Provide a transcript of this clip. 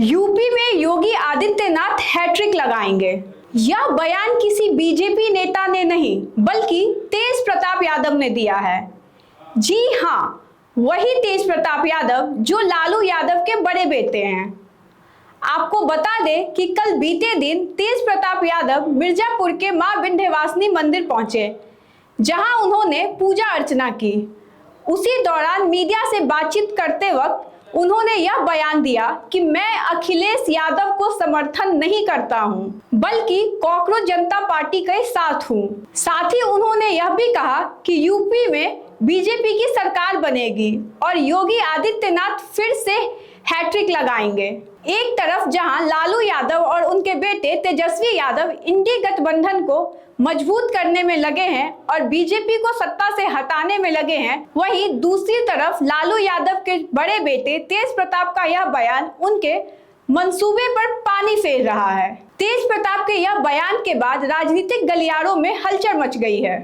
UP में Yogi Adityanath hat trick लगाएंगे। यह बयान किसी बीजेपी नेता ने नहीं बल्कि तेज प्रताप यादव ने दिया है। जी हाँ, वही तेज प्रताप यादव जो लालू यादव के बड़े बेटे हैं। आपको बता दें कि कल बीते दिन तेज प्रताप यादव मिर्जापुर के मां विंध्यवासिनी मंदिर पहुंचे, जहां उन्होंने पूजा अर्चना की। उसी दौरान मीडिया से बातचीत करते वक्त उन्होंने यह बयान दिया कि मैं अखिलेश यादव को समर्थन नहीं करता हूं, बल्कि कॉकरोच जनता पार्टी के साथ हूं। साथ ही उन्होंने यह भी कहा कि यूपी में बीजेपी की सरकार बनेगी और योगी आदित्यनाथ फिर से हैट्रिक लगाएंगे। एक तरफ जहां लालू यादव और उनके बेटे तेजस्वी यादव इंडी गठबंधन को मजबूत करने में लगे हैं और बीजेपी को सत्ता से हटाने में लगे हैं, वहीं दूसरी तरफ लालू यादव के बड़े बेटे तेज प्रताप का यह बयान उनके मंसूबे पर पानी फेर रहा है। तेज प्रताप के यह बयान के बाद राजनीतिक गलियारों में हलचल मच गई है।